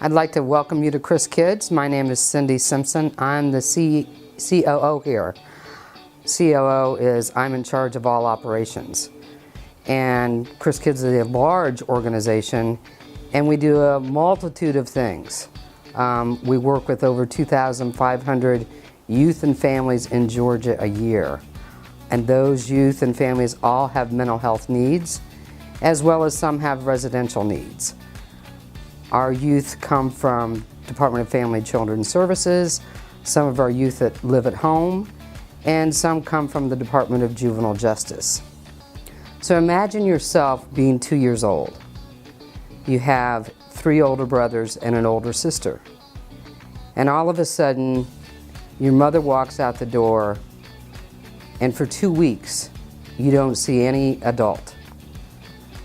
I'd like to welcome you to Chris Kids. My name is Cindy Simpson. I'm the COO here. COO is I'm in charge of all operations. And Chris Kids is a large organization, and we do a multitude of things. We work with over 2,500 youth and families in Georgia a year. And those youth and families all have mental health needs, as well as some have residential needs. Our youth come from Department of Family and Children Services, some of our youth that live at home, and some come from the Department of Juvenile Justice. So imagine yourself being 2 years old. You have 3 older brothers and an older sister. And all of a sudden, your mother walks out the door, and for 2 weeks, you don't see any adult.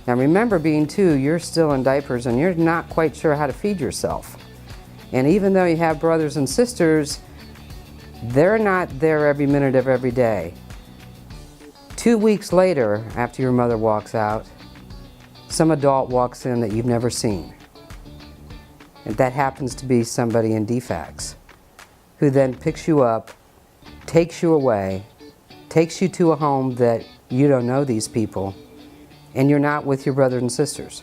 Now remember, being 2, you're still in diapers and you're not quite sure how to feed yourself. And even though you have brothers and sisters, they're not there every minute of every day. 2 weeks later, after your mother walks out, some adult walks in that you've never seen. And that happens to be somebody in DFACS, who then picks you up, takes you away, takes you to a home that you don't know these people, and you're not with your brothers and sisters.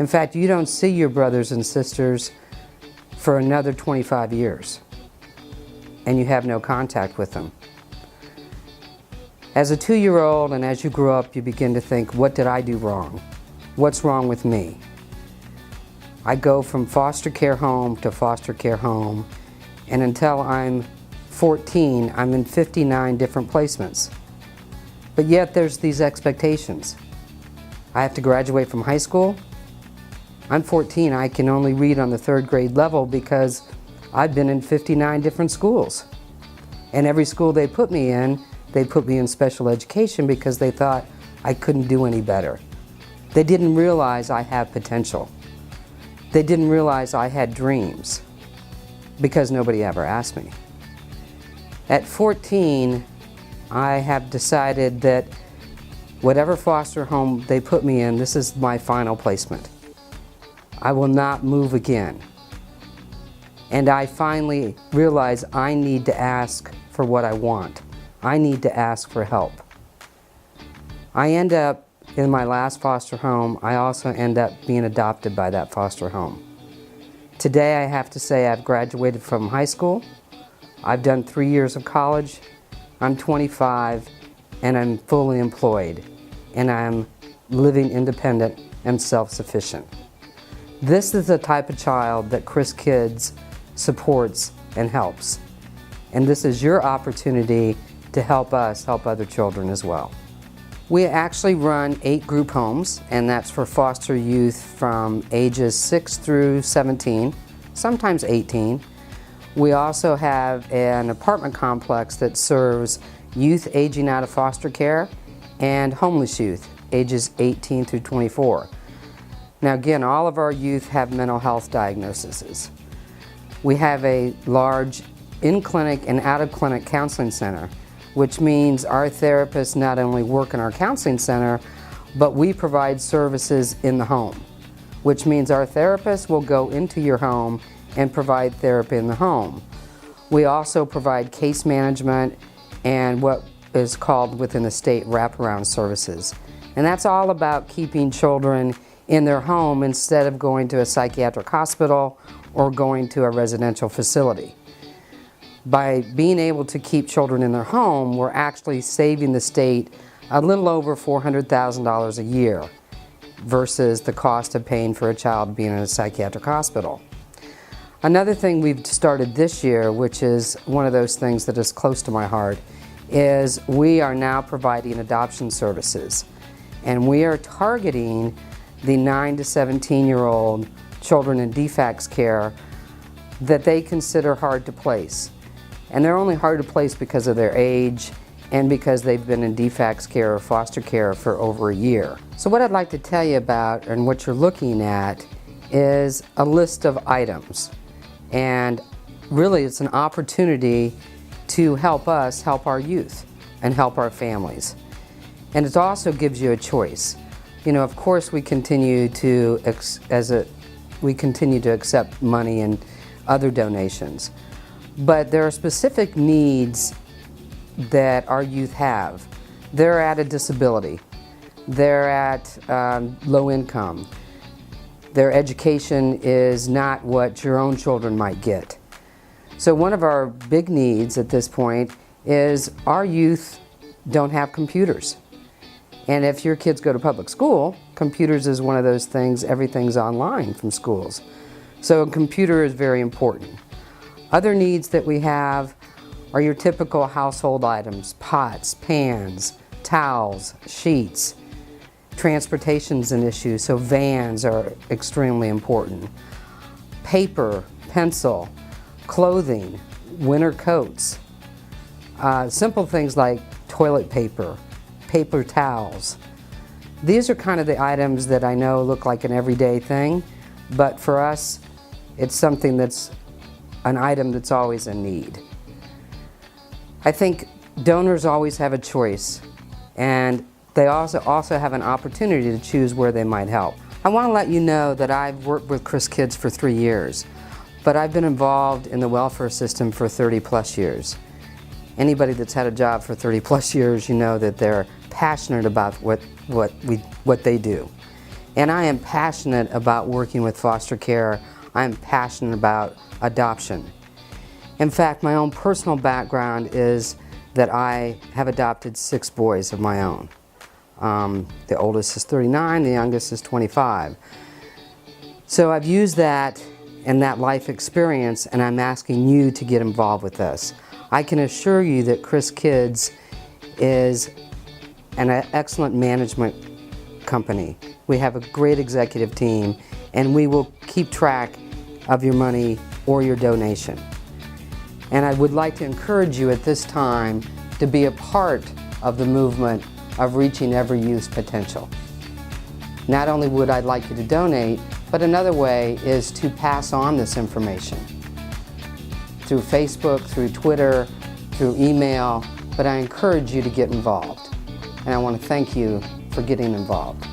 In fact, you don't see your brothers and sisters for another 25 years, and you have no contact with them. As a 2-year-old and as you grow up, you begin to think, what did I do wrong? What's wrong with me? I go from foster care home to foster care home, and until I'm 14, I'm in 59 different placements. But yet there's these expectations. I have to graduate from high school. I'm 14, I can only read on the 3rd grade level because I've been in 59 different schools. And every school they put me in special education because they thought I couldn't do any better. They didn't realize I have potential. They didn't realize I had dreams because nobody ever asked me. At 14, I have decided that whatever foster home they put me in, this is my final placement. I will not move again. And I finally realized I need to ask for what I want. I need to ask for help. I end up in my last foster home, I also end up being adopted by that foster home. Today I have to say I've graduated from high school, I've done 3 years of college, I'm 25, and I'm fully employed, and I'm living independent and self-sufficient. This is the type of child that Chris Kids supports and helps. And this is your opportunity to help us help other children as well. We actually run 8 group homes, and that's for foster youth from ages 6 through 17, sometimes 18. We also have an apartment complex that serves youth aging out of foster care and homeless youth, ages 18 through 24. Now again, all of our youth have mental health diagnoses. We have a large in-clinic and out-of-clinic counseling center, which means our therapists not only work in our counseling center, but we provide services in the home, which means our therapists will go into your home and provide therapy in the home. We also provide case management and what is called within the state wraparound services. And that's all about keeping children in their home instead of going to a psychiatric hospital or going to a residential facility. By being able to keep children in their home, we're actually saving the state a little over $400,000 a year versus the cost of paying for a child being in a psychiatric hospital. Another thing we've started this year, which is one of those things that is close to my heart, is we are now providing adoption services. And we are targeting the 9 to 17-year-old children in DFACS care that they consider hard to place. And they're only hard to place because of their age and because they've been in DFACS care or foster care for over a year. So what I'd like to tell you about and what you're looking at is a list of items. And really it's an opportunity to help us help our youth and help our families. And it also gives you a choice. You know, of course we continue to, as a we continue to accept money and other donations. But there are specific needs that our youth have. They're at a disability. They're at low income. Their education is not what your own children might get. So one of our big needs at this point is our youth don't have computers. And if your kids go to public school, computers is one of those things, everything's online from schools. So a computer is very important. Other needs that we have are your typical household items: pots, pans, towels, sheets. Transportation's an issue, so vans are extremely important. Paper, pencil, clothing, winter coats. Simple things like toilet paper, paper towels. These are kind of the items that I know look like an everyday thing, but for us, it's something that's an item that's always a need. I think donors always have a choice, and they also have an opportunity to choose where they might help. I want to let you know that I've worked with Chris Kids for 3 years, but I've been involved in the welfare system for 30 plus years. Anybody that's had a job for 30 plus years, you know that they're passionate about what they do. And I am passionate about working with foster care. I'm passionate about adoption. In fact, my own personal background is that I have adopted 6 boys of my own. The oldest is 39, the youngest is 25. So I've used that and that life experience, and I'm asking you to get involved with this. I can assure you that Chris Kids is an excellent management company. We have a great executive team, and we will keep track of your money or your donation. And I would like to encourage you at this time to be a part of the movement of reaching every youth's potential. Not only would I like you to donate, but another way is to pass on this information through Facebook, through Twitter, through email, but I encourage you to get involved. And I want to thank you for getting involved.